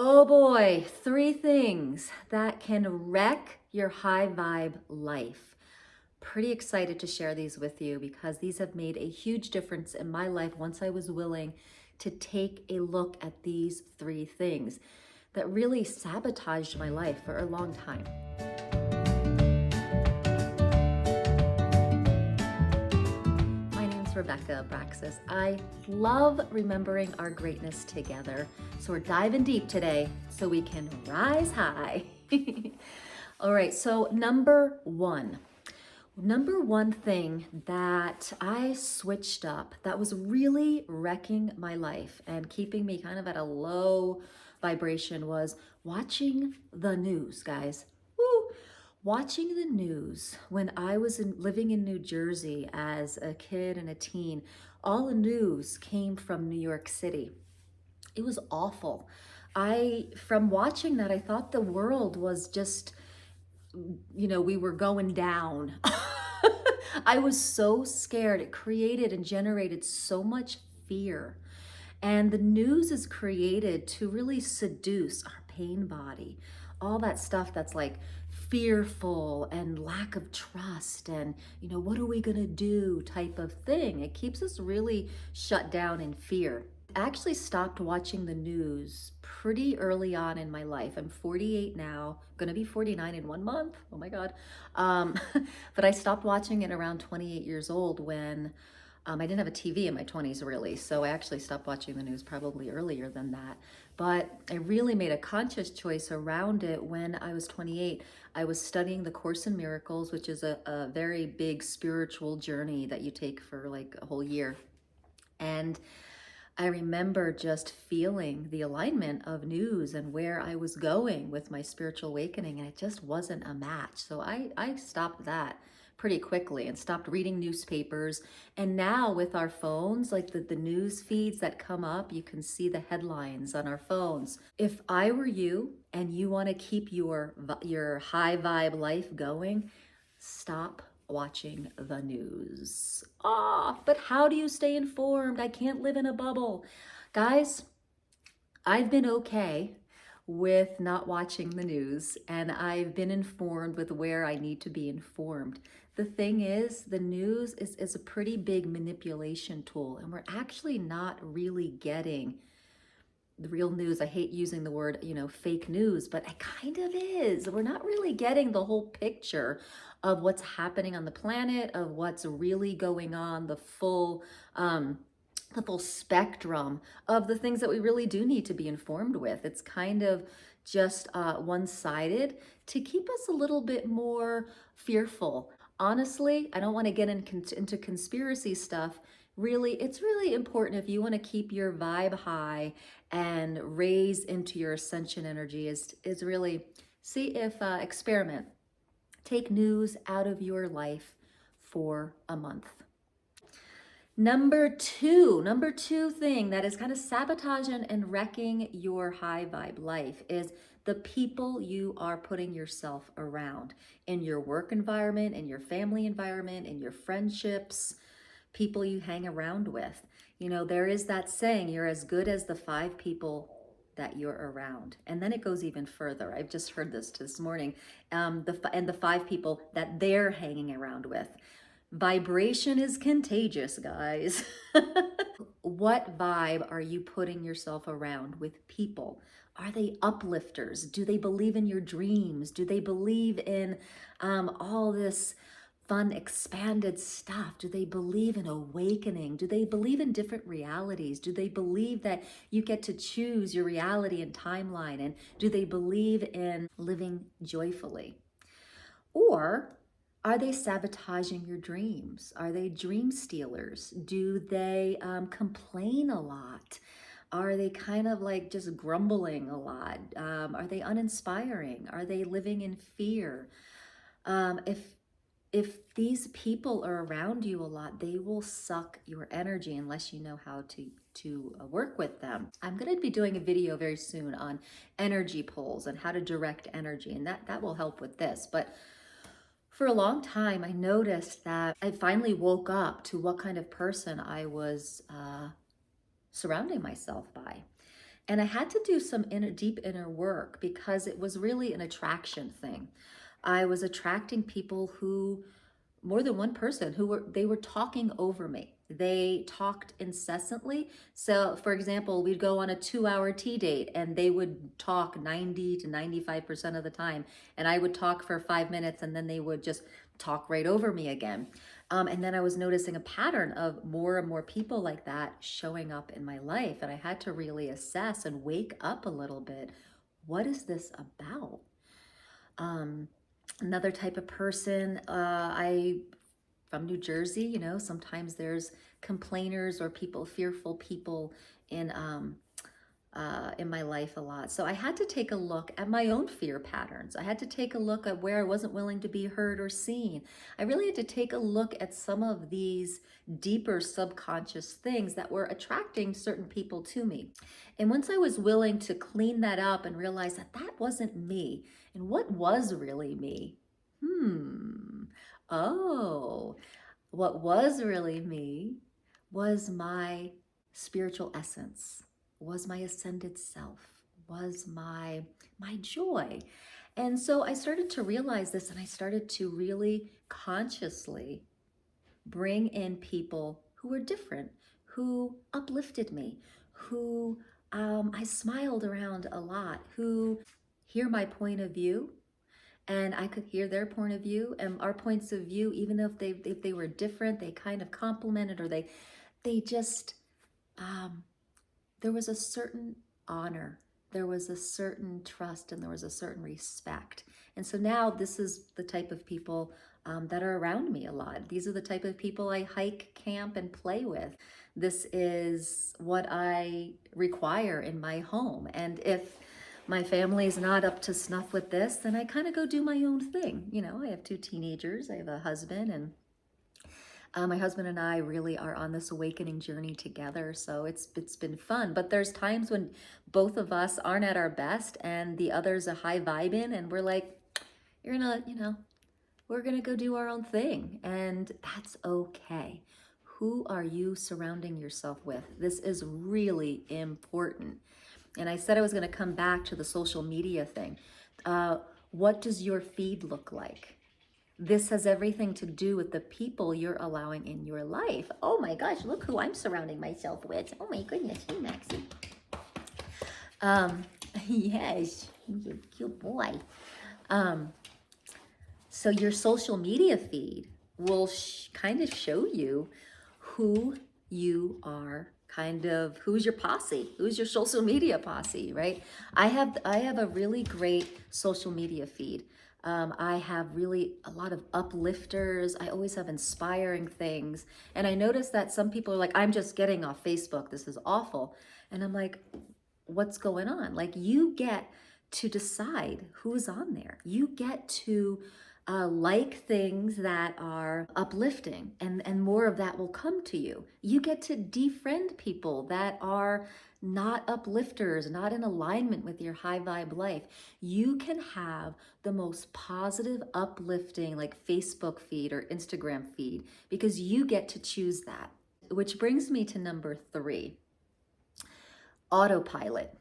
Oh boy, three things that can wreck your high vibe life. Pretty excited to share these with you because these have made a huge difference in my life once I was willing to take a look at these three things that really sabotaged my life for a long time. My name's Rebecca Abraxas. I love remembering our greatness together. So we're diving deep today so we can rise high. All right, so number one thing that I switched up that was really wrecking my life and keeping me kind of at a low vibration was watching the news, guys. Woo! Watching the news when I was living in New Jersey as a kid and a teen, all the news came from New York City. It was awful. From watching that, I thought the world was just, we were going down. I was so scared. It created and generated so much fear. And the news is created to really seduce our pain body. All that stuff that's like fearful and lack of trust and, what are we gonna do type of thing. It keeps us really shut down in fear. I actually stopped watching the news pretty early on in my life. I'm 48 now, gonna be 49 in 1 month. Oh my God. Um, but I stopped watching it around 28 years old when I didn't have a TV in my 20s really, so I actually stopped watching the news probably earlier than that. But I really made a conscious choice around it when I was 28. I was studying the Course in Miracles, which is a very big spiritual journey that you take for like a whole year. And I remember just feeling the alignment of news and where I was going with my spiritual awakening, and it just wasn't a match. So I stopped that pretty quickly and stopped reading newspapers. And now with our phones, like the news feeds that come up, you can see the headlines on our phones. If I were you and you want to keep your high vibe life going, stop watching the news. But how do you stay informed? I can't live in a bubble. Guys, I've been okay with not watching the news and I've been informed with where I need to be informed. The thing is, the news is a pretty big manipulation tool, and we're actually not really getting the real news. I hate using the word, fake news, but it kind of is. We're not really getting the whole picture of what's happening on the planet, of what's really going on, the full spectrum of the things that we really do need to be informed with. It's kind of just one-sided to keep us a little bit more fearful. Honestly, I don't want to get into conspiracy stuff. Really, it's really important if you want to keep your vibe high and raise into your ascension energy is really see if experiment. Take news out of your life for a month. Number two thing that is kind of sabotaging and wrecking your high vibe life is the people you are putting yourself around in your work environment, in your family environment, in your friendships, people you hang around with. There is that saying, you're as good as the 5 people that you're around. And then it goes even further. I've just heard this morning. The 5 people that they're hanging around with. Vibration is contagious, guys. What vibe are you putting yourself around with people? Are they uplifters? Do they believe in your dreams? Do they believe in all this fun, expanded stuff? Do they believe in awakening? Do they believe in different realities? Do they believe that you get to choose your reality and timeline? And do they believe in living joyfully? Or are they sabotaging your dreams? Are they dream stealers? Do they complain a lot? Are they kind of like just grumbling a lot? Are they uninspiring? Are they living in fear? If these people are around you a lot, they will suck your energy unless you know how to work with them. I'm going to be doing a video very soon on energy pulls and how to direct energy, and that will help with this. But for a long time, I noticed that I finally woke up to what kind of person I was surrounding myself by. And I had to do some deep inner work because it was really an attraction thing. I was attracting people who, more than one person, they were talking over me. They talked incessantly. So for example, we'd go on a 2-hour tea date and they would talk 90 to 95% of the time. And I would talk for 5 minutes and then they would just talk right over me again. And then I was noticing a pattern of more and more people like that showing up in my life. And I had to really assess and wake up a little bit. What is this about? Um, Another type of person, from New Jersey, sometimes there's complainers or fearful people in in my life a lot. So I had to take a look at my own fear patterns. I had to take a look at where I wasn't willing to be heard or seen. I really had to take a look at some of these deeper subconscious things that were attracting certain people to me. And once I was willing to clean that up and realize that that wasn't me, and what was really me? Oh, what was really me was my spiritual essence, was my ascended self, was my joy. And so I started to realize this, and I started to really consciously bring in people who were different, who uplifted me, who I smiled around a lot, who hear my point of view, and I could hear their point of view, and our points of view, even if they were different, they kind of complemented, or they just there was a certain honor, there was a certain trust, and there was a certain respect. And so now this is the type of people that are around me a lot. These are the type of people I hike, camp, and play with. This is what I require in my home. And if my family is not up to snuff with this, then I kind of go do my own thing. I have 2 teenagers, I have a husband, and my husband and I really are on this awakening journey together, so it's been fun. But there's times when both of us aren't at our best, and the other's a high vibing, and we're like, "You're gonna, we're gonna go do our own thing," and that's okay. Who are you surrounding yourself with? This is really important. And I said I was going to come back to the social media thing. What does your feed look like? This has everything to do with the people you're allowing in your life. Oh my gosh, look who I'm surrounding myself with. Oh my goodness, hey Maxie. Yes, you're a cute boy. So your social media feed will kind of show you who you are, kind of who's your posse, who's your social media posse, right? I have a really great social media feed. I have really a lot of uplifters. I always have inspiring things. And I notice that some people are like, I'm just getting off Facebook. This is awful. And I'm like, what's going on? Like, you get to decide who's on there. You get to like things that are uplifting, and more of that will come to you. You get to defriend people that are not uplifters, not in alignment with your high vibe life. You can have the most positive, uplifting, like Facebook feed or Instagram feed, because you get to choose that. Which brings me to number 3, autopilot.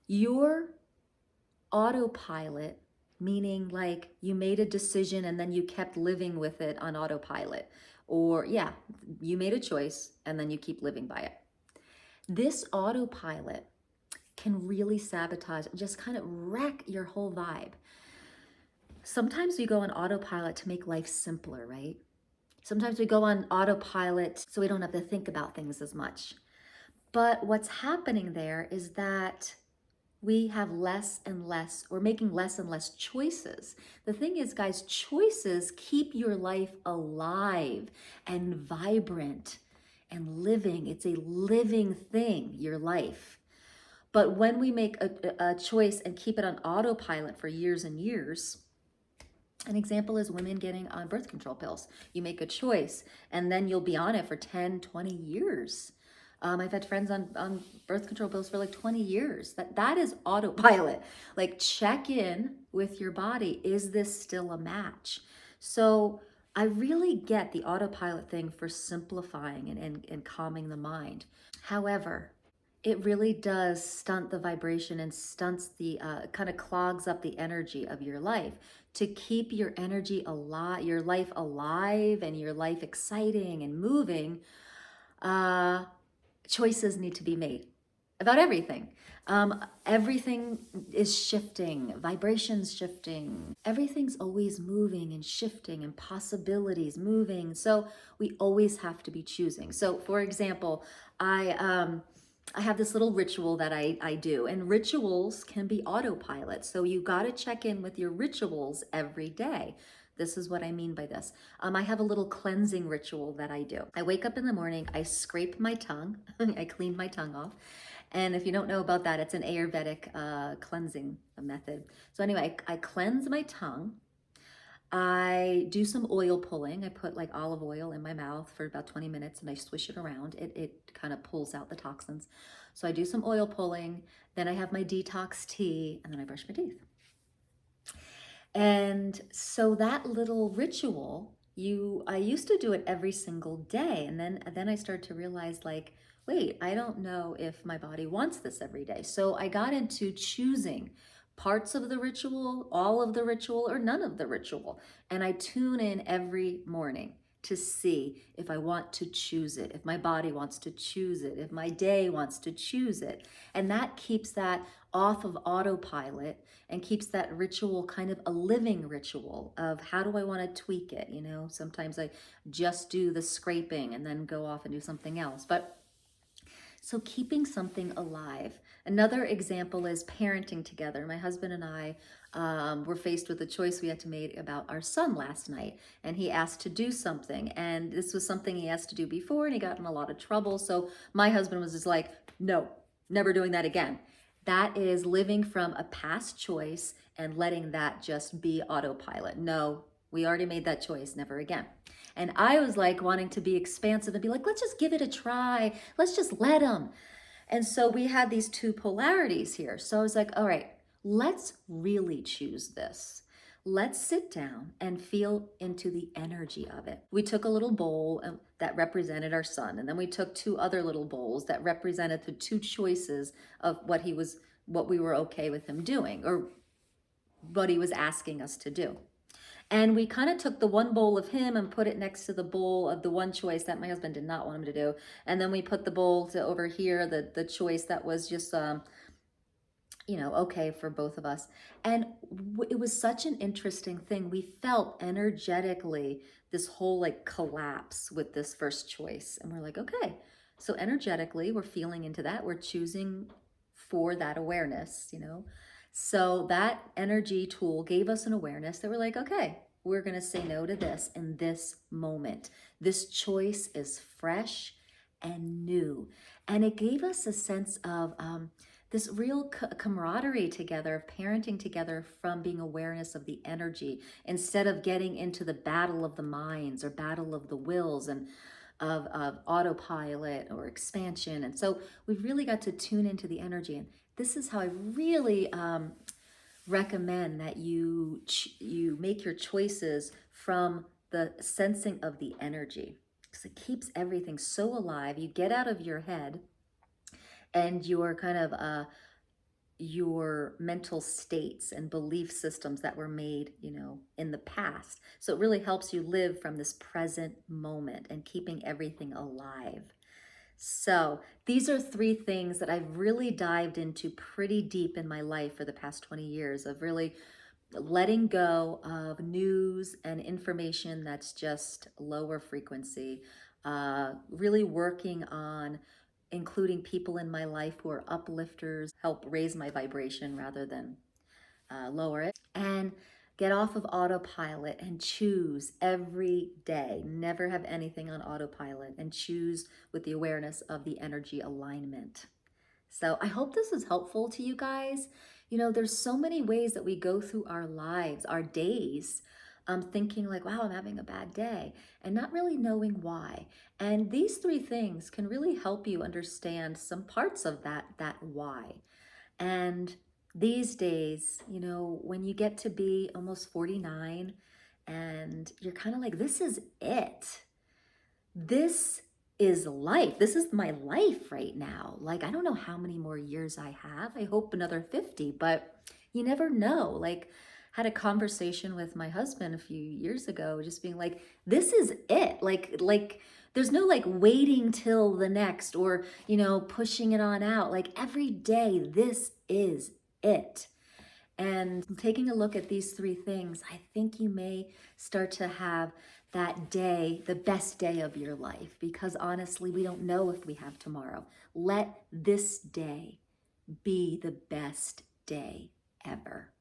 Your autopilot, meaning like you made a decision and then you kept living with it on autopilot. Or yeah, you made a choice and then you keep living by it. This autopilot can really sabotage and just kind of wreck your whole vibe. Sometimes we go on autopilot to make life simpler, right? Sometimes we go on autopilot so we don't have to think about things as much. But what's happening there is that we have less and less, or making less and less choices. The thing is, guys, choices keep your life alive and vibrant and living. It's a living thing, your life. But when we make a choice and keep it on autopilot for years and years, an example is women getting on birth control pills. You make a choice and then you'll be on it for 10, 20 years. I've had friends on birth control pills for like 20 years. That is autopilot. Like, check in with your body. Is this still a match? So I really get the autopilot thing for simplifying and calming the mind. However, it really does stunt the vibration and stunts the kind of clogs up the energy of your life. To keep your energy alive, your life alive, and your life exciting and moving, uh, choices need to be made about everything. Everything is shifting, vibrations shifting. Everything's always moving and shifting, and possibilities moving. So we always have to be choosing. So, for example, I have this little ritual that I do, and rituals can be autopilot. So you got to check in with your rituals every day. This is what I mean by this. I have a little cleansing ritual that I do. I wake up in the morning, I scrape my tongue, I clean my tongue off. And if you don't know about that, it's an Ayurvedic cleansing method. So anyway, I cleanse my tongue. I do some oil pulling. I put like olive oil in my mouth for about 20 minutes and I swish it around. It kind of pulls out the toxins. So I do some oil pulling. Then I have my detox tea and then I brush my teeth. And so that little ritual, I used to do it every single day. And then I started to realize like, wait, I don't know if my body wants this every day. So I got into choosing parts of the ritual, all of the ritual, or none of the ritual. And I tune in every morning to see if I want to choose it, if my body wants to choose it, if my day wants to choose it. And that keeps that off of autopilot and keeps that ritual kind of a living ritual of how do I want to tweak it? You know, sometimes I just do the scraping and then go off and do something else. But so keeping something alive. Another example is parenting together. My husband and I were faced with a choice we had to make about our son last night, and he asked to do something, and this was something he asked to do before, and he got in a lot of trouble. So my husband was just like, "No, never doing that again." That is living from a past choice and letting that just be autopilot. No, we already made that choice, never again. And I was like wanting to be expansive and be like, let's just give it a try. Let's just let them. And so we had these two polarities here. So I was like, all right, let's really choose this. Let's sit down and feel into the energy of it. We took a little bowl that represented our son, and then we took two other little bowls that represented the two choices of what we were okay with him doing, or what he was asking us to do. And we kind of took the one bowl of him and put it next to the bowl of the one choice that my husband did not want him to do. And then we put the bowl to over here, the choice that was just, okay for both of us. And it was such an interesting thing. We felt energetically this whole like collapse with this first choice. And we're like, okay, so energetically, we're feeling into that. We're choosing for that awareness, So that energy tool gave us an awareness that we're like, okay, we're going to say no to this in this moment. This choice is fresh and new. And it gave us a sense of this real camaraderie together, of parenting together from being awareness of the energy instead of getting into the battle of the minds or battle of the wills and of autopilot or expansion. And so we really got to tune into the energy. And this is how I really recommend that you make your choices from the sensing of the energy, because it keeps everything so alive. You get out of your head and your kind of your mental states and belief systems that were made, in the past. So it really helps you live from this present moment and keeping everything alive. So these are three things that I've really dived into pretty deep in my life for the past 20 years of really letting go of news and information that's just lower frequency, really working on including people in my life who are uplifters, help raise my vibration rather than lower it, and get off of autopilot and choose every day. Never have anything on autopilot, and choose with the awareness of the energy alignment. So I hope this is helpful to you guys. There's so many ways that we go through our lives, our days, thinking like, wow, I'm having a bad day, and not really knowing why. And these three things can really help you understand some parts of that why. And these days, when you get to be almost 49 and you're kind of like, this is it. This is life. This is my life right now. Like, I don't know how many more years I have. I hope another 50, but you never know. Like, had a conversation with my husband a few years ago, just being like, this is it. Like there's no like waiting till the next or, pushing it on out. Like every day, this is it. And taking a look at these three things, I think you may start to have that day, the best day of your life, because honestly, we don't know if we have tomorrow. Let this day be the best day ever.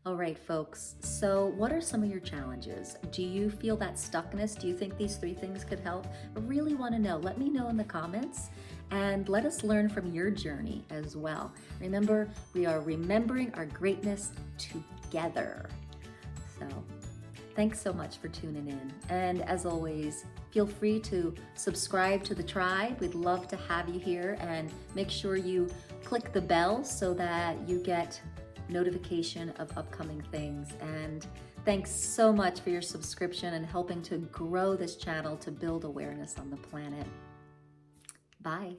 All right, folks. So what are some of your challenges? Do you feel that stuckness? Do you think these three things could help? I really want to know. Let me know in the comments and let us learn from your journey as well. Remember, we are remembering our greatness together. So thanks so much for tuning in. And as always, feel free to subscribe to the tribe. We'd love to have you here, and make sure you click the bell so that you get notification of upcoming things. And thanks so much for your subscription and helping to grow this channel to build awareness on the planet. Bye.